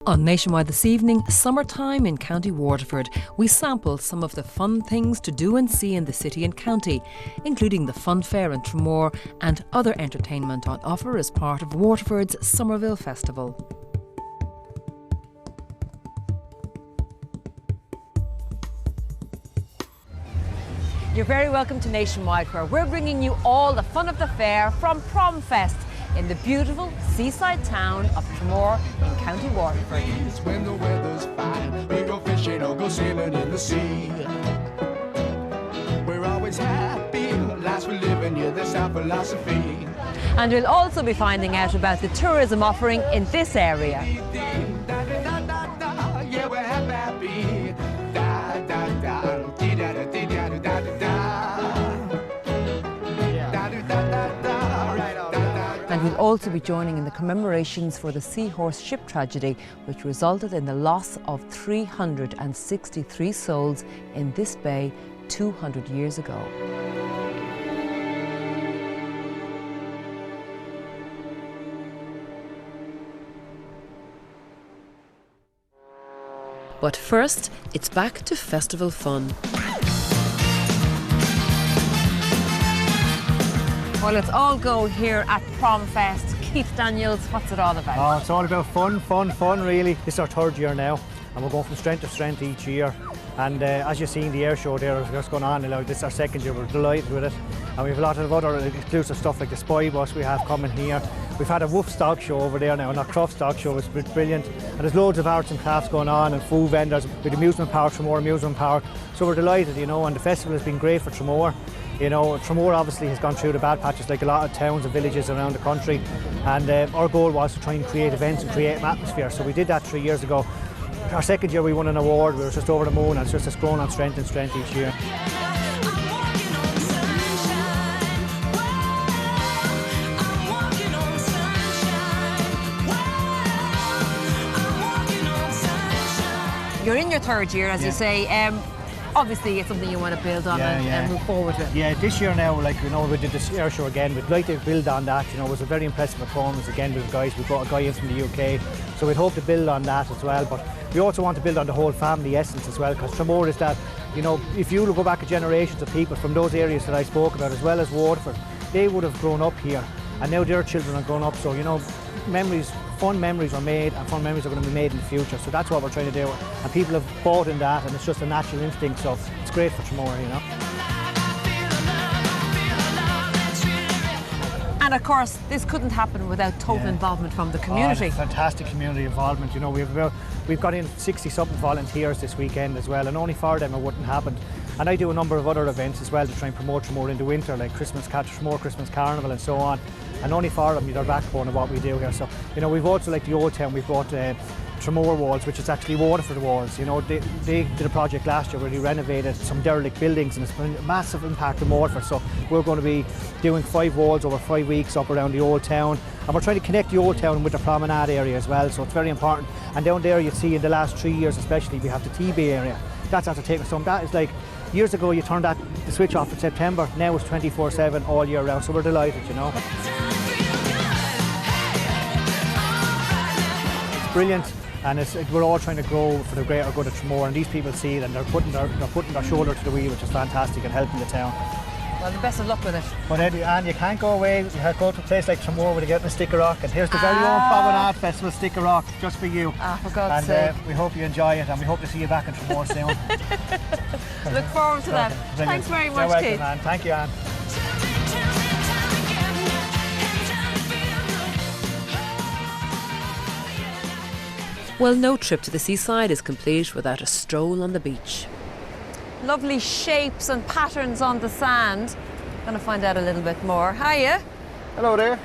On Nationwide this evening, summertime in County Waterford, we sample some of the fun things to do and see in the city and county, including the fun fair in Tramore and other entertainment on offer as part of Waterford's Somerville Festival. You're very welcome to Nationwide, where we're bringing you all the fun of the fair from Prom Fest in the beautiful seaside town of Tramore in County Waterford. When the weather's fine, we go fishing or go sailing in the sea. We're always happy, lives we live in, yeah, that's our philosophy. And we'll also be finding out about the tourism offering in this area. Yeah, we're happy. Da, da, da, dee, da, da, dee, da, da, da, da. And we'll also be joining in the commemorations for the Seahorse ship tragedy, which resulted in the loss of 363 souls in this bay 200 years ago. But first, it's back to festival fun. Well, let's all go here at Prom Fest. Keith Daniels, what's it all about? Oh, it's all about fun, really. This is our third year now, and we're going from strength to strength each year. And as you've seen, the air show there is just going on. This is our second year, we're delighted with it. And we have a lot of other exclusive stuff like the Spy Bus we have coming here. We've had a Wolf Stock show over there now, and our Cruft Stock show is brilliant. And there's loads of arts and crafts going on, and food vendors with amusement park, Tramore Amusement Park. So we're delighted, you know, and the festival has been great for Tramore. You know, Tramore obviously has gone through the bad patches like a lot of towns and villages around the country, and our goal was to try and create events and create an atmosphere. So we did that 3 years ago. Our second year we won an award, we were just over the moon, and it's just grown on strength and strength each year. You're in your third year, as you say. Obviously, it's something you want to build on and move forward with. Yeah, this year now, like, you know, we did this air show again. We'd like to build on that. You know, it was a very impressive performance again with the guys. We brought a guy in from the UK, so we'd hope to build on that as well. But we also want to build on the whole family essence as well, because Tramore is that, you know, if you go back to generations of people from those areas that I spoke about, as well as Waterford, they would have grown up here, and now their children are grown up. So, you know, fun memories are made, and fun memories are going to be made in the future. So that's what we're trying to do, and people have bought in that, and it's just a natural instinct. So it's great for Tramore, you know. And of course, this couldn't happen without total involvement from the community. Fantastic community involvement. You know, we've got in 60-something volunteers this weekend as well, and only for them it wouldn't happen. And I do a number of other events as well to try and promote Tramore in the winter, like Tramore Christmas Carnival and so on. And only for them, they're backbone of what we do here. So, you know, we've also, like the Old Town, we've brought Tramore Walls, which is actually Waterford Walls. You know, they did a project last year where they renovated some derelict buildings, and it's been a massive impact on Waterford. So we're going to be doing 5 walls over 5 weeks up around the Old Town, and we're trying to connect the Old Town with the promenade area as well. So it's very important. And down there, you see in the last 3 years especially, we have the T-Bay area. That's after taking some. That is like, years ago you turned the switch off in September. Now it's 24/7 all year round. So we're delighted, you know. Brilliant, and we're all trying to grow for the greater good of Tramore, and these people see it, and they're putting their shoulder to the wheel, which is fantastic, and helping the town. Well, the best of luck with it. But Eddie, and you can't go away. You have to go to a place like Tramore where you get the Stick of Rock, and here's the very own Promenade Festival Stick of Rock, just for you. For God's sake. We hope you enjoy it, and we hope to see you back in Tramore soon. Look forward to that. Brilliant. Thanks very much, You're welcome, Keith. Anne. Thank you, Anne. Well, no trip to the seaside is complete without a stroll on the beach. Lovely shapes and patterns on the sand. Going to find out a little bit more. Hiya. Hello there.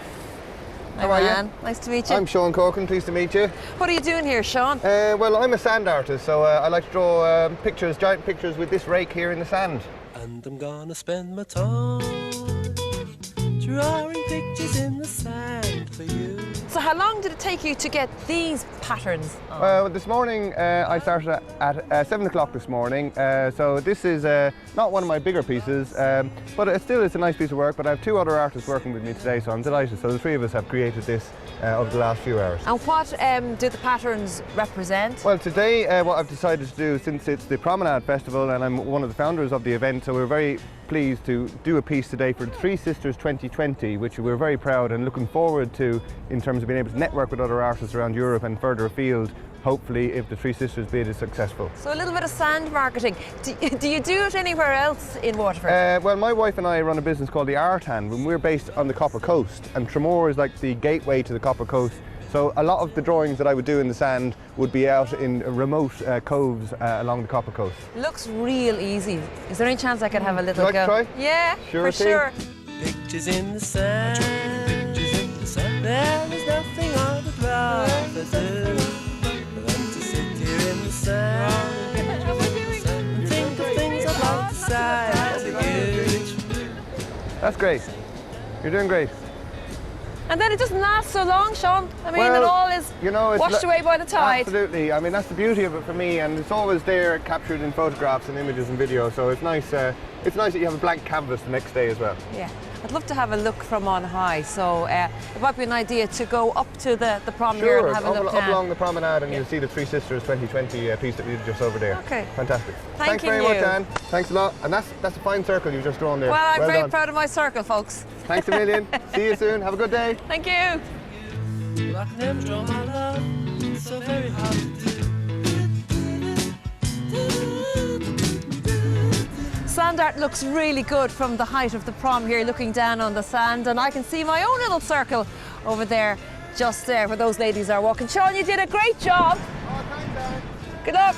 How are you? Nice to meet you. I'm Sean Corkin, pleased to meet you. What are you doing here, Sean? Well, I'm a sand artist, so I like to draw pictures, giant pictures with this rake here in the sand. And I'm gonna spend my time drawing pictures in the sand for you. So how long did it take you to get these patterns on? Well, this morning I started at 7 o'clock this morning, so this is not one of my bigger pieces, but it still is a nice piece of work. But I have two other artists working with me today, so I'm delighted. So the three of us have created this over the last few hours. And what do the patterns represent? Well, today what I've decided to do, since it's the Promenade Festival and I'm one of the founders of the event, so we're very pleased to do a piece today for Three Sisters 2020, which we're very proud and looking forward to in terms of being able to network with other artists around Europe and further afield, hopefully, if the Three Sisters bid is successful. So a little bit of sand marketing. Do you do it anywhere else in Waterford? Well, my wife and I run a business called the Artan, and we're based on the Copper Coast, and Tramore is like the gateway to the Copper Coast. So a lot of the drawings that I would do in the sand would be out in remote coves along the Copper Coast. Looks real easy. Is there any chance I could have a little Would you go? like to try? Yeah, Sure for thing. sure. Pictures in the sand. Pictures in the sand. There is nothing I would rather do than to sit here in the sand and think of things I'd like to say to you. That's great. You're doing great. And then it doesn't last so long, Sean. I mean, Well, it all is you know, it's washed away by the tide. Absolutely. I mean, that's the beauty of it for me, and it's always there, captured in photographs and images and video. So it's nice. It's nice that you have a blank canvas the next day as well. Yeah, I'd love to have a look from on high. So it might be an idea to go up to the prom here Sure, and have a look up down. along the promenade, and you'll see the Three Sisters 2020 piece that we did just over there. Okay. Fantastic. Thank Thanks very you. much, Anne. Thanks a lot. And that's a fine circle you've just drawn there. Well, I'm very done. proud of my circle, folks. Thanks a million. See you soon. Have a good day. Thank you. Well, I can never draw my love. It's so very hard to do. Sand art looks really good from the height of the prom here, looking down on the sand, and I can see my own little circle over there, just there where those ladies are walking. Sean, you did a great job. Oh, thanks, Anne. Good luck.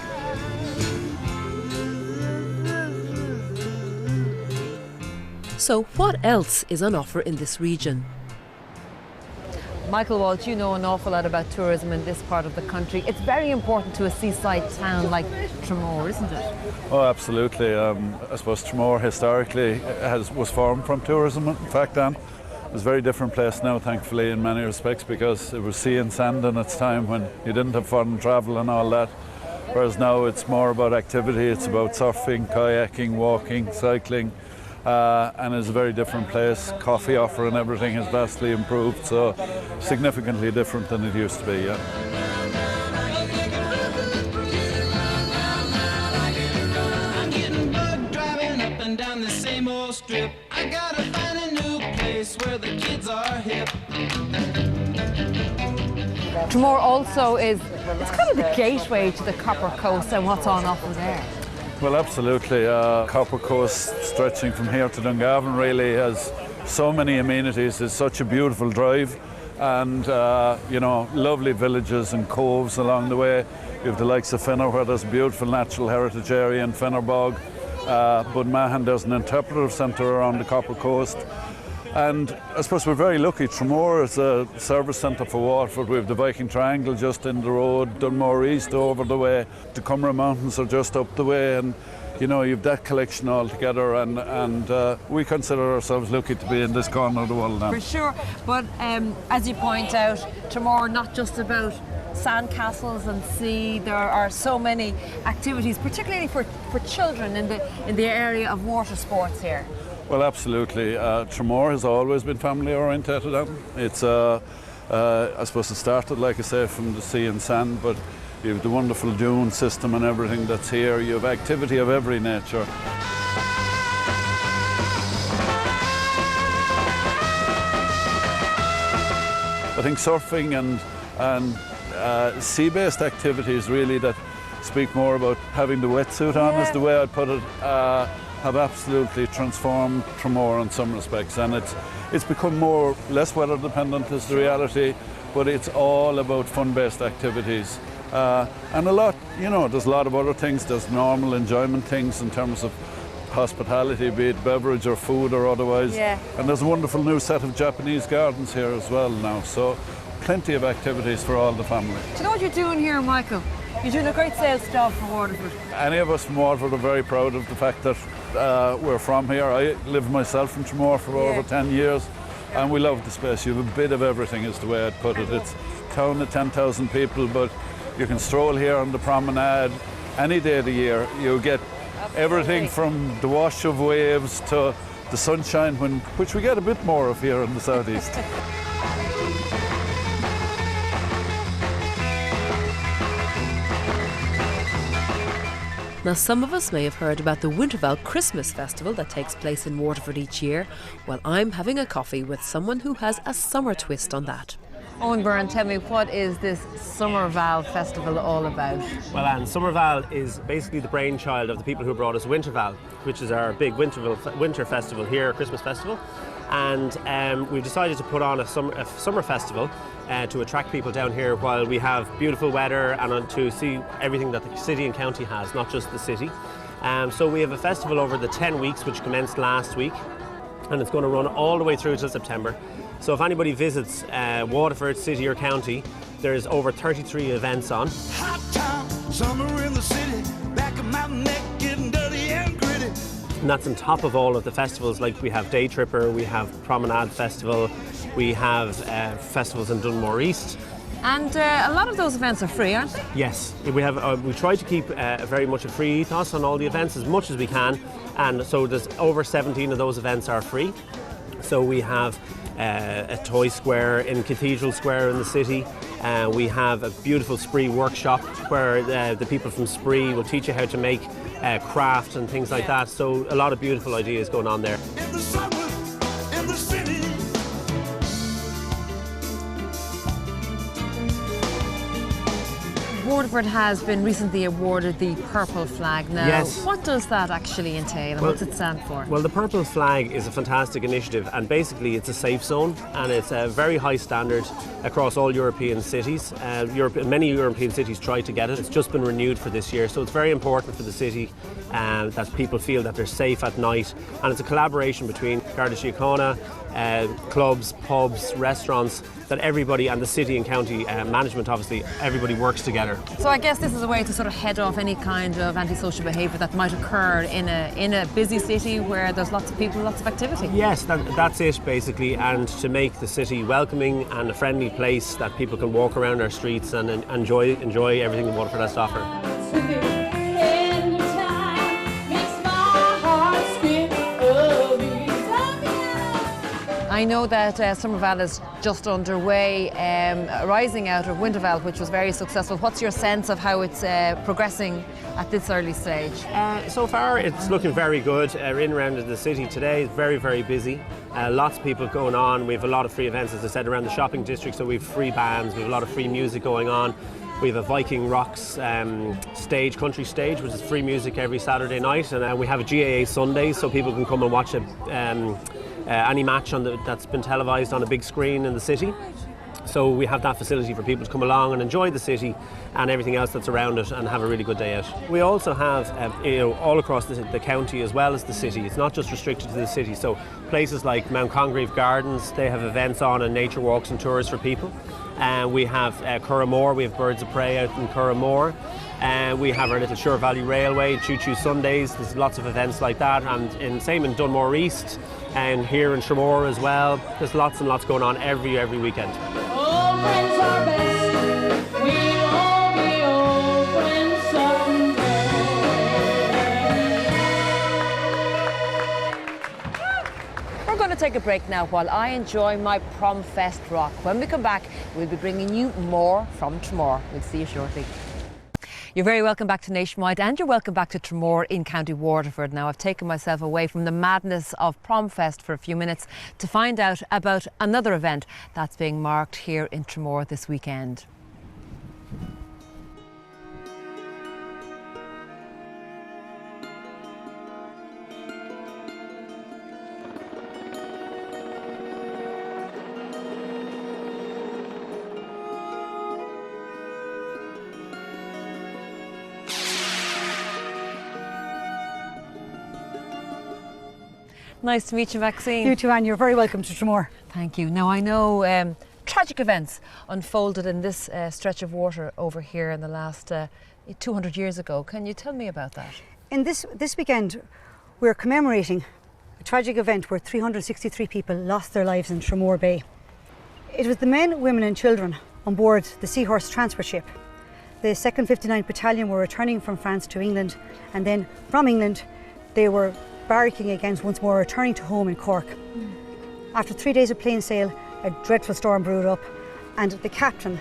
So what else is on offer in this region? Michael Walsh, you know an awful lot about tourism in this part of the country. It's very important to a seaside town like Tramore, isn't it? Oh, absolutely. I suppose Tramore historically was formed from tourism. In fact, Anne, it's a very different place now, thankfully, in many respects, because it was sea and sand in its time when you didn't have fun travel and all that. Whereas now it's more about activity. It's about surfing, kayaking, walking, cycling. And it's a very different place. Coffee offer and everything has vastly improved, so significantly different than it used to be, yeah. I'm getting bugged driving up and down the same old strip. I gotta find a new place where the kids are hip. Tramore also it's kind of the gateway to the Copper Coast and what's on offer there. Well, absolutely. Copper Coast, stretching from here to Dungarvan, really has so many amenities. It's such a beautiful drive, and you know, lovely villages and coves along the way. You have the likes of Finner, where there's a beautiful natural heritage area in Finner Bog. Budmahan, there's an interpretive centre around the Copper Coast. And I suppose we're very lucky. Tramore is a service centre for Waterford. We have the Viking Triangle just in the road, Dunmore East over the way. The Commemoration Mountains are just up the way, and you know, you've that collection all together, and we consider ourselves lucky to be in this corner of the world now. For sure, but as you point out, Tramore not just about sand castles and sea. There are so many activities, particularly for children in the area of water sports here. Well, absolutely. Tramore has always been family orientated. It's, I suppose it started, like I say, from the sea and sand, but you have the wonderful dune system and everything that's here. You have activity of every nature. I think surfing and sea-based activities really that speak more about having the wetsuit on, is the way I'd put it, have absolutely transformed Tramore in some respects, and it's become less weather dependent is the reality, but it's all about fun-based activities. And a lot, you know, there's a lot of other things. There's normal enjoyment things in terms of hospitality, be it beverage or food or otherwise. Yeah. And there's a wonderful new set of Japanese gardens here as well now. So plenty of activities for all the family. Do you know what you're doing here, Michael? You're doing a great sales job for Waterford. Any of us from Waterford are very proud of the fact that we're from here. I live myself in Tramore for over 10 years. and we love the space. You have a bit of everything is the way I'd put it. It's a town of 10,000 people, but you can stroll here on the promenade any day of the year. You get everything from the wash of waves to the sunshine, which we get a bit more of here in the southeast. Now, some of us may have heard about the Winterval Christmas Festival that takes place in Waterford each year. Well, I'm having a coffee with someone who has a summer twist on that. Owen Byrne, tell me, what is this Summerval Festival all about? Well, Anne, Summerval is basically the brainchild of the people who brought us Winterval, which is our big winter festival here, Christmas festival. And we've decided to put on a summer festival to attract people down here while we have beautiful weather and to see everything that the city and county has, not just the city. So we have a festival over the 10 weeks, which commenced last week, and it's going to run all the way through till September. So if anybody visits Waterford, city or county, there's over 33 events on. Hot town, summer in the city, back of mountain neck, getting dirty and gritty. And that's on top of all of the festivals, like we have Day Tripper, we have Promenade Festival, we have festivals in Dunmore East. And a lot of those events are free, aren't they? Yes, we try to keep very much a free ethos on all the events as much as we can, and so there's over 17 of those events are free. So we have a toy square in Cathedral Square in the city. We have a beautiful Spree workshop where the people from Spree will teach you how to make craft and things like that. So a lot of beautiful ideas going on there. In the summer, in the city. Waterford has been recently awarded the Purple Flag. Now, Yes. what does that actually entail and what's it stand for? Well, the Purple Flag is a fantastic initiative, and basically it's a safe zone, and it's a very high standard across all European cities. Many European cities try to get it. It's just been renewed for this year, so it's very important for the city that people feel that they're safe at night. And it's a collaboration between Garda Síochána, clubs, pubs, restaurants, that everybody, and the city and county management, obviously, everybody works together. So I guess this is a way to sort of head off any kind of antisocial behaviour that might occur in a busy city where there's lots of people, lots of activity. Yes, that's it basically, and to make the city welcoming and a friendly place that people can walk around our streets and enjoy everything that Waterford has to offer. I know that Summerval is just underway, rising out of Winterval, which was very successful. What's your sense of how it's progressing at this early stage? So far it's looking very good. In and around the city today is very, very busy. Lots of people going on. We have a lot of free events, as I said, around the shopping district, so we have free bands, we have a lot of free music going on. We have a Viking Rocks stage, country stage, which is free music every Saturday night, and we have a GAA Sunday, so people can come and watch any match that's been televised on a big screen in the city. So we have that facility for people to come along and enjoy the city and everything else that's around it and have a really good day out. We also have all across the county as well as the city. It's not just restricted to the city. So places like Mount Congreve Gardens, they have events on and nature walks and tours for people. We have Curramore, we have Birds of Prey out in Curramore. We have our little Sure Valley Railway, Choo Choo Sundays. There's lots of events like that, and same in Dunmore East and here in Tramore as well. There's lots and lots going on every weekend. Old friends are best. We'll all be old friends someday. We're going to take a break now while I enjoy my Prom Fest rock. When we come back, we'll be bringing you more from Tramore. We'll see you shortly. You're very welcome back to Nationwide, and you're welcome back to Tramore in County Waterford. Now, I've taken myself away from the madness of Prom Fest for a few minutes to find out about another event that's being marked here in Tramore this weekend. Nice to meet you, Maxine. You too, Anne. You're very welcome to Tramore. Thank you. Now, I know tragic events unfolded in this stretch of water over here in the last 200 years ago. Can you tell me about that? In this weekend, we're commemorating a tragic event where 363 people lost their lives in Tramore Bay. It was the men, women and children on board the Seahorse transport ship. The 2nd 59th Battalion were returning from France to England, and then from England they were barracking against once more returning to home in Cork. After 3 days of plain sail, a dreadful storm brewed up, and the captain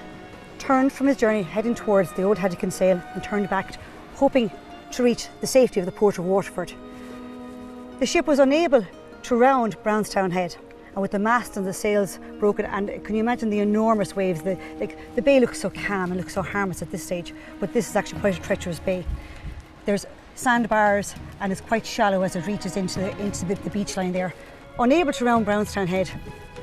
turned from his journey heading towards the old Heddegan sail and turned back, hoping to reach the safety of the port of Waterford. The ship was unable to round Brownstown Head, and with the mast and the sails broken, and can you imagine the enormous waves? The bay looks so calm and looks so harmless at this stage, but this is actually quite a treacherous bay. There's sandbars and it's quite shallow as it reaches into the beach line there. Unable to round Brownstown Head,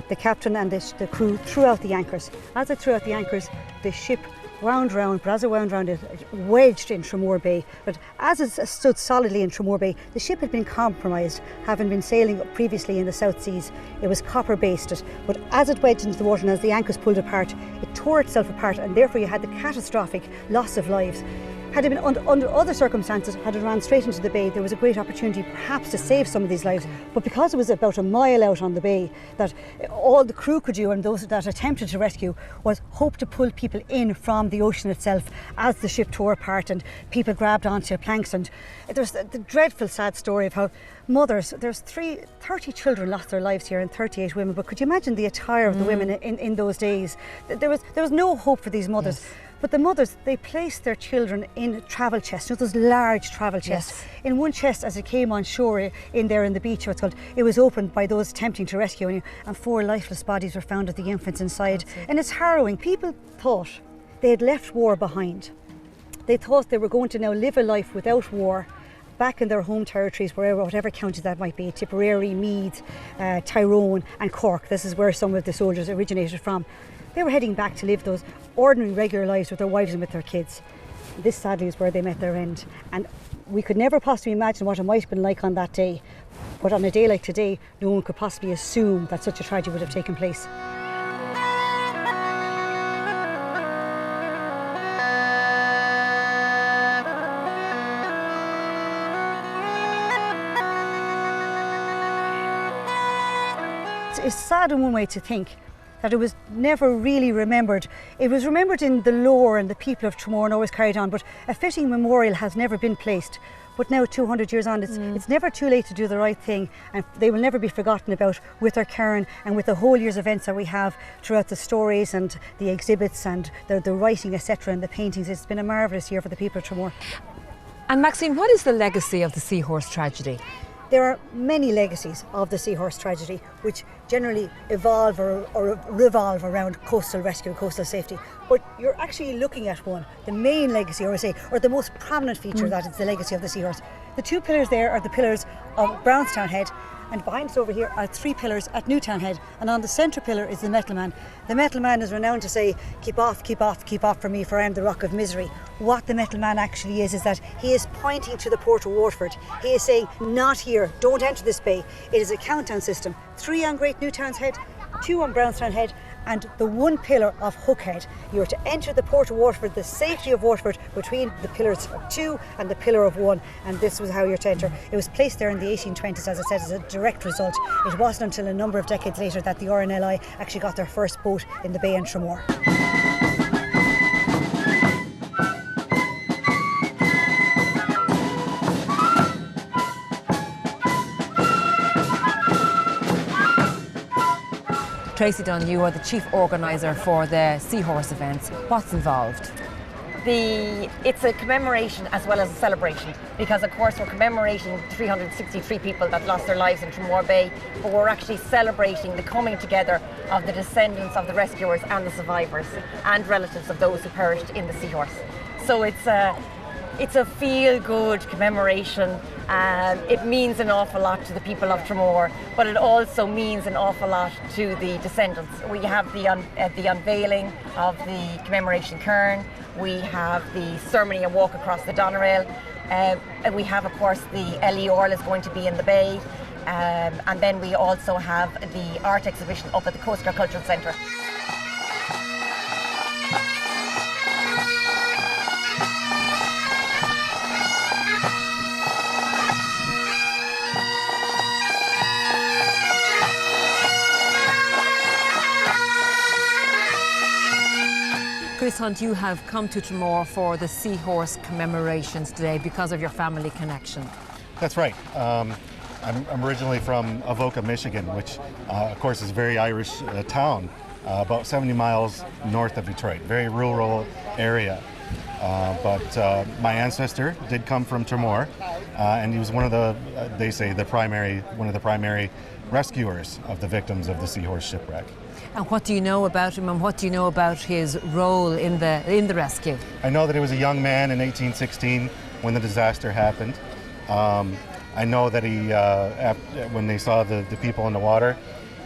the captain and the crew threw out the anchors. As they threw out the anchors, the ship wound round, but as it wound round, it wedged in Tramore Bay. But as it stood solidly in Tramore Bay, the ship had been compromised, having been sailing previously in the South Seas. It was copper-basted, but as it wedged into the water and as the anchors pulled apart, it tore itself apart, and therefore you had the catastrophic loss of lives. Had it been under other circumstances, had it ran straight into the bay, there was a great opportunity perhaps to save some of these lives. But because it was about a mile out on the bay, that all the crew could do and those that attempted to rescue was hope to pull people in from the ocean itself as the ship tore apart and people grabbed onto planks. And there's the dreadful sad story of how mothers, there's 30 children lost their lives here and 38 women, but could you imagine the attire of the women in those days? There was no hope for these mothers. Yes. But the mothers, they placed their children in travel chests, you know, those large travel chests. Yes. In one chest, as it came on shore in there in the beach, what's called, it was opened by those attempting to rescue, and 4 lifeless bodies were found with the infants inside. And it's harrowing. People thought they had left war behind. They thought they were going to now live a life without war, back in their home territories, whatever county that might be, Tipperary, Meath, Tyrone and Cork. This is where some of the soldiers originated from. They were heading back to live those ordinary, regular lives with their wives and with their kids. This sadly is where they met their end. And we could never possibly imagine what it might have been like on that day. But on a day like today, no one could possibly assume that such a tragedy would have taken place. It's sad in one way to think that it was never really remembered. It was remembered in the lore and the people of Tramore and always carried on, but a fitting memorial has never been placed. But now 200 years on, it's never too late to do the right thing, and they will never be forgotten about with our Karen and with the whole year's events that we have throughout the stories and the exhibits and the writing, etc., and the paintings. It's been a marvellous year for the people of Tramore. And Maxine, what is the legacy of the Seahorse tragedy? There are many legacies of the Seahorse tragedy which generally evolve or revolve around coastal rescue, coastal safety. But you're actually looking at one, the main legacy, or the most prominent feature that is the legacy of the Seahorse. The 2 pillars there are the pillars of Brownstown Head, and behind us over here are 3 pillars at Newtown Head, and on the centre pillar is the Metal Man. The Metal Man is renowned to say, keep off, keep off, keep off from me, for I am the rock of misery. What the Metal Man actually is that he is pointing to the port of Waterford. He is saying, not here, don't enter this bay. It is a countdown system. 3 on Great Newtown's Head, 2 on Brownstown Head, and the 1 pillar of Hookhead. You are to enter the port of Waterford, the safety of Waterford, between the pillars of 2 and the pillar of 1, and this was how you're to enter. It was placed there in the 1820s, as I said, as a direct result. It wasn't until a number of decades later that the RNLI actually got their first boat in the bay in Tramore. Tracy Dunn, you are the chief organiser for the Seahorse events. What's involved? It's a commemoration as well as a celebration, because of course we're commemorating 363 people that lost their lives in Tramore Bay, but we're actually celebrating the coming together of the descendants of the rescuers and the survivors and relatives of those who perished in the Seahorse. So it's a feel-good commemoration. It means an awful lot to the people of Tramore, but it also means an awful lot to the descendants. We have the unveiling of the Commemoration cairn, we have the ceremony and walk across the Doneraile, and we have, of course, the Ellie Orl is going to be in the bay, and then we also have the art exhibition up at the Coast Guard Cultural Centre. Chris Hunt, you have come to Tramore for the Seahorse commemorations today because of your family connection. That's right. I'm originally from Avoca, Michigan, which of course is a very Irish town, about 70 miles north of Detroit, very rural area. But my ancestor did come from Tramore, and he was one of the, they say, one of the primary rescuers of the victims of the Seahorse shipwreck. And what do you know about him, and what do you know about his role in the rescue? I know that he was a young man in 1816 when the disaster happened. I know that he, when they saw the people in the water,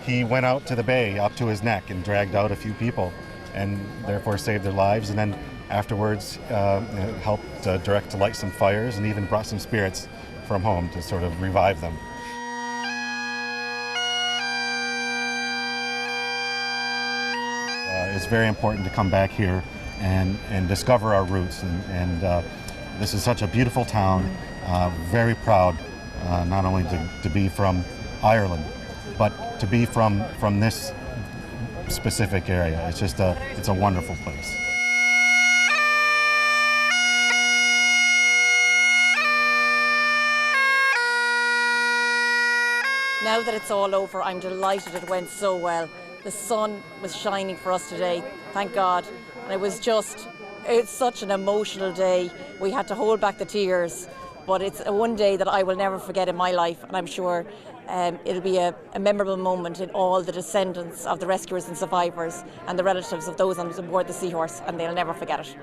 he went out to the bay up to his neck and dragged out a few people, and therefore saved their lives. And then afterwards helped direct to light some fires, and even brought some spirits from home to sort of revive them. It's very important to come back here and discover our roots, and this is such a beautiful town. Very proud not only to be from Ireland, but to be from this specific area. It's a wonderful place. Now that it's all over, I'm delighted it went so well. The sun was shining for us today, thank God. And it's such an emotional day. We had to hold back the tears, but it's one day that I will never forget in my life, and I'm sure it'll be a memorable moment in all the descendants of the rescuers and survivors and the relatives of those on board the Seahorse, and they'll never forget it.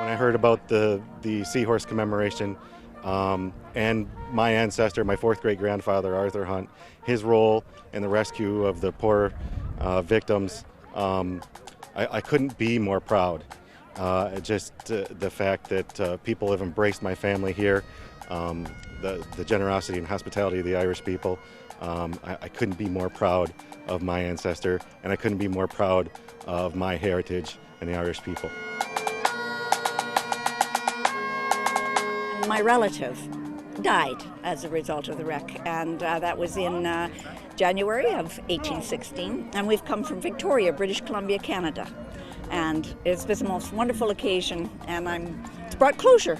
When I heard about the Seahorse commemoration and my ancestor, my fourth great grandfather, Arthur Hunt, his role in the rescue of the poor victims, I couldn't be more proud. Just the fact that people have embraced my family here, the generosity and hospitality of the Irish people, I couldn't be more proud of my ancestor, and I couldn't be more proud of my heritage and the Irish people. My relative died as a result of the wreck, and that was in January of 1816, and we've come from Victoria, British Columbia, Canada, and it's been the most wonderful occasion, and it's brought closure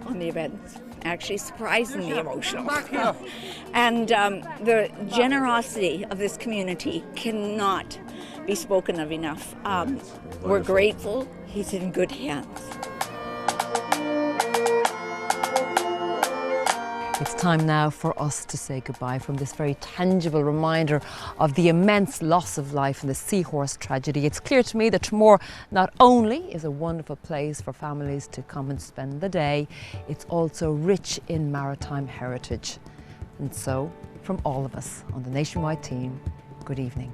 on the event. Actually surprisingly emotional. And the generosity of this community cannot be spoken of enough. We're grateful. He's in good hands. It's time now for us to say goodbye from this very tangible reminder of the immense loss of life in the Seahorse tragedy. It's clear to me that Tramore not only is a wonderful place for families to come and spend the day, it's also rich in maritime heritage. And so, from all of us on the Nationwide team, good evening.